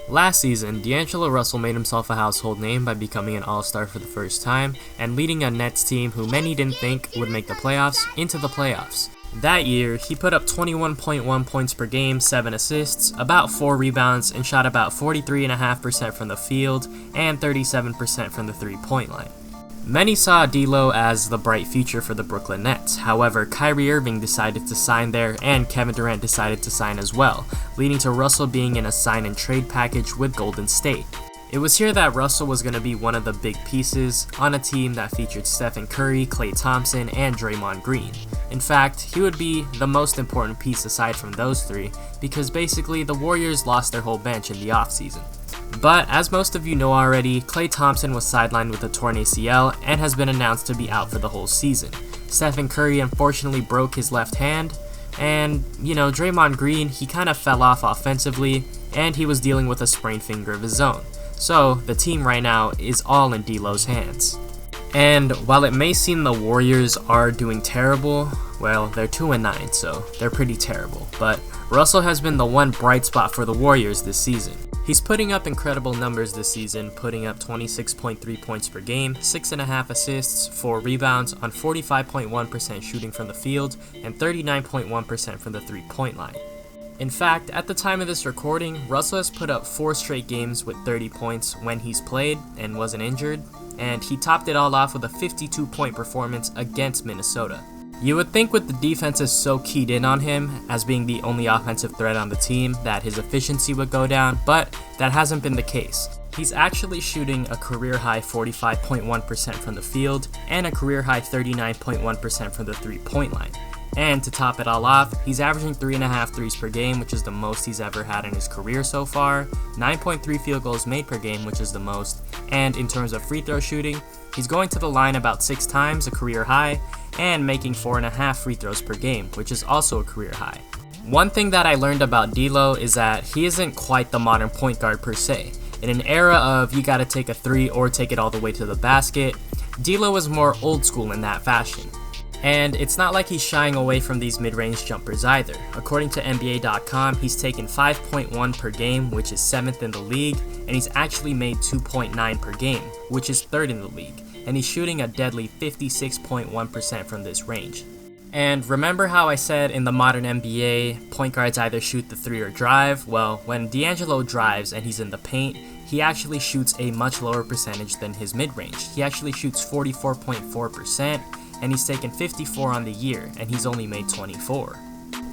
Last season, D'Angelo Russell made himself a household name by becoming an all-star for the first time and leading a Nets team who many didn't think would make the playoffs into the playoffs. That year, he put up 21.1 points per game, 7 assists, about 4 rebounds, and shot about 43.5% from the field and 37% from the three-point line. Many saw D'Lo as the bright future for the Brooklyn Nets. However, Kyrie Irving decided to sign there and Kevin Durant decided to sign as well, leading to Russell being in a sign and trade package with Golden State. It was here that Russell was going to be one of the big pieces on a team that featured Stephen Curry, Klay Thompson, and Draymond Green. In fact, he would be the most important piece aside from those three because basically the Warriors lost their whole bench in the offseason. But as most of you know already, Klay Thompson was sidelined with a torn ACL and has been announced to be out for the whole season. Stephen Curry unfortunately broke his left hand, and Draymond Green, he kind of fell off offensively and he was dealing with a sprained finger of his own. So the team right now is all in D'Lo's hands. And while it may seem the Warriors are doing terrible, well, they're 2-9, so they're pretty terrible. But Russell has been the one bright spot for the Warriors this season. He's putting up incredible numbers this season, putting up 26.3 points per game, 6.5 assists, 4 rebounds on 45.1% shooting from the field, and 39.1% from the three-point line. In fact, at the time of this recording, Russell has put up 4 straight games with 30 points when he's played and wasn't injured, and he topped it all off with a 52-point performance against Minnesota. You would think with the defenses so keyed in on him as being the only offensive threat on the team that his efficiency would go down, but that hasn't been the case. He's actually shooting a career-high 45.1% from the field and a career-high 39.1% from the three-point line. And to top it all off, he's averaging 3.5 threes per game, which is the most he's ever had in his career so far, 9.3 field goals made per game, which is the most, and in terms of free throw shooting, he's going to the line about 6 times, a career high, and making 4.5 free throws per game, which is also a career high. One thing that I learned about D'Lo is that he isn't quite the modern point guard per se. In an era of you gotta take a 3 or take it all the way to the basket, D'Lo is more old school in that fashion. And it's not like he's shying away from these mid-range jumpers either. According to NBA.com, he's taken 5.1 per game, which is 7th in the league, and he's actually made 2.9 per game, which is 3rd in the league, and he's shooting a deadly 56.1% from this range. And remember how I said in the modern NBA, point guards either shoot the 3 or drive? Well, when D'Angelo drives and he's in the paint, he actually shoots a much lower percentage than his mid-range. He actually shoots 44.4%, and he's taken 54 on the year, and he's only made 24.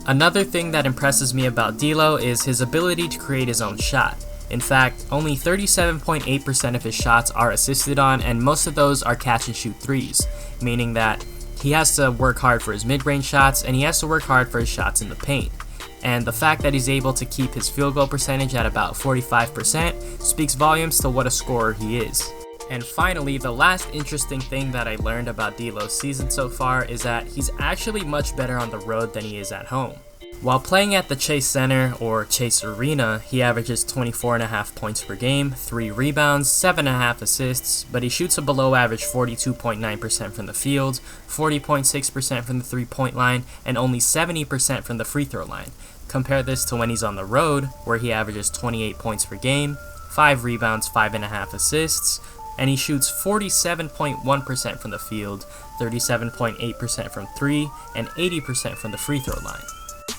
Another thing that impresses me about D'Lo is his ability to create his own shot. In fact, only 37.8% of his shots are assisted on, and most of those are catch and shoot threes, meaning that he has to work hard for his mid-range shots, and he has to work hard for his shots in the paint. And the fact that he's able to keep his field goal percentage at about 45% speaks volumes to what a scorer he is. And finally, the last interesting thing that I learned about D'Lo's season so far is that he's actually much better on the road than he is at home. While playing at the Chase Center or Chase Arena, he averages 24.5 points per game, 3 rebounds, 7.5 assists, but he shoots a below average 42.9% from the field, 40.6% from the three-point line, and only 70% from the free throw line. Compare this to when he's on the road, where he averages 28 points per game, 5 rebounds, 5.5 assists, and he shoots 47.1% from the field, 37.8% from 3, and 80% from the free throw line.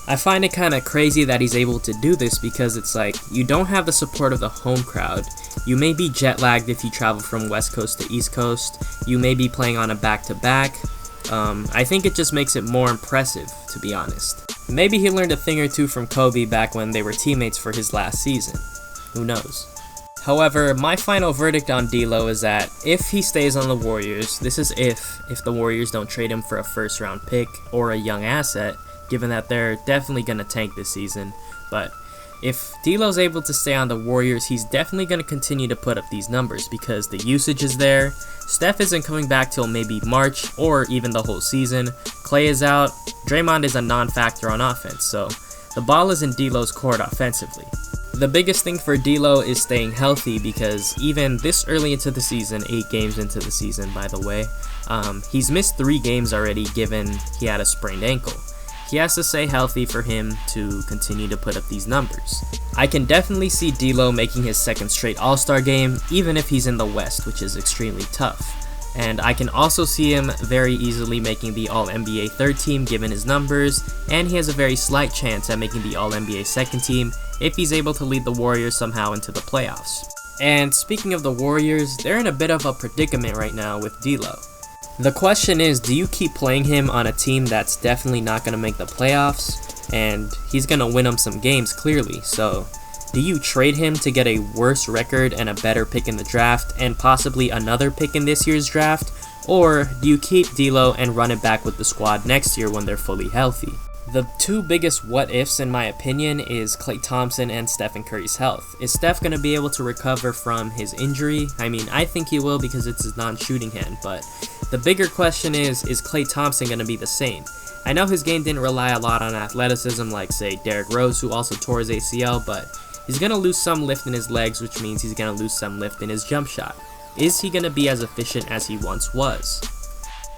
I find it kind of crazy that he's able to do this because it's like, you don't have the support of the home crowd. You may be jet lagged if you travel from West Coast to East Coast. You may be playing on a back-to-back. I think it just makes it more impressive, to be honest. Maybe he learned a thing or two from Kobe back when they were teammates for his last season. Who knows? However, my final verdict on D'Lo is that if he stays on the Warriors, this is if the Warriors don't trade him for a first-round pick or a young asset, given that they're definitely going to tank this season. But if D'Lo's able to stay on the Warriors, he's definitely going to continue to put up these numbers because the usage is there. Steph isn't coming back till maybe March or even the whole season. Klay is out. Draymond is a non-factor on offense, so the ball is in D'Lo's court offensively. The biggest thing for D'Lo is staying healthy because even this early into the season, 8 games into the season by the way, he's missed 3 games already given he had a sprained ankle. he has to stay healthy for him to continue to put up these numbers. I can definitely see D'Lo making his second straight All-Star game, even if he's in the West, which is extremely tough. And I can also see him very easily making the All-NBA third team given his numbers, and he has a very slight chance at making the All-NBA second team if he's able to lead the Warriors somehow into the playoffs. And speaking of the Warriors, they're in a bit of a predicament right now with D'Lo. The question is, do you keep playing him on a team that's definitely not going to make the playoffs? And he's going to win them some games clearly, so do you trade him to get a worse record and a better pick in the draft and possibly another pick in this year's draft? Or do you keep D'Lo and run it back with the squad next year when they're fully healthy? The two biggest what-ifs in my opinion is Klay Thompson and Stephen Curry's health. Is Steph going to be able to recover from his injury? I mean, I think he will because it's his non-shooting hand, but the bigger question is Klay Thompson going to be the same? I know his game didn't rely a lot on athleticism like, say, Derrick Rose, who also tore his ACL, but he's going to lose some lift in his legs, which means he's going to lose some lift in his jump shot. Is he going to be as efficient as he once was?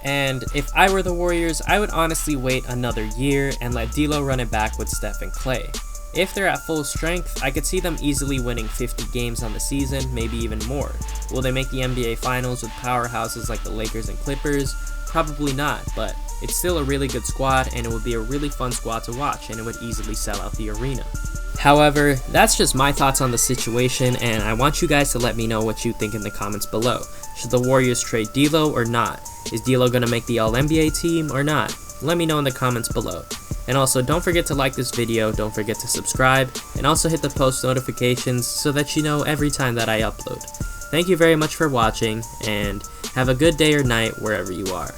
And if I were the Warriors, I would honestly wait another year and let D'Lo run it back with Steph and Klay. If they're at full strength, I could see them easily winning 50 games on the season, maybe even more. Will they make the NBA Finals with powerhouses like the Lakers and Clippers? Probably not, but it's still a really good squad and it would be a really fun squad to watch and it would easily sell out the arena. However, that's just my thoughts on the situation, and I want you guys to let me know what you think in the comments below. Should the Warriors trade D'Lo or not? Is D'Lo going to make the All-NBA team or not? Let me know in the comments below. And also, don't forget to like this video, don't forget to subscribe, and also hit the post notifications so that you know every time that I upload. Thank you very much for watching, and have a good day or night wherever you are.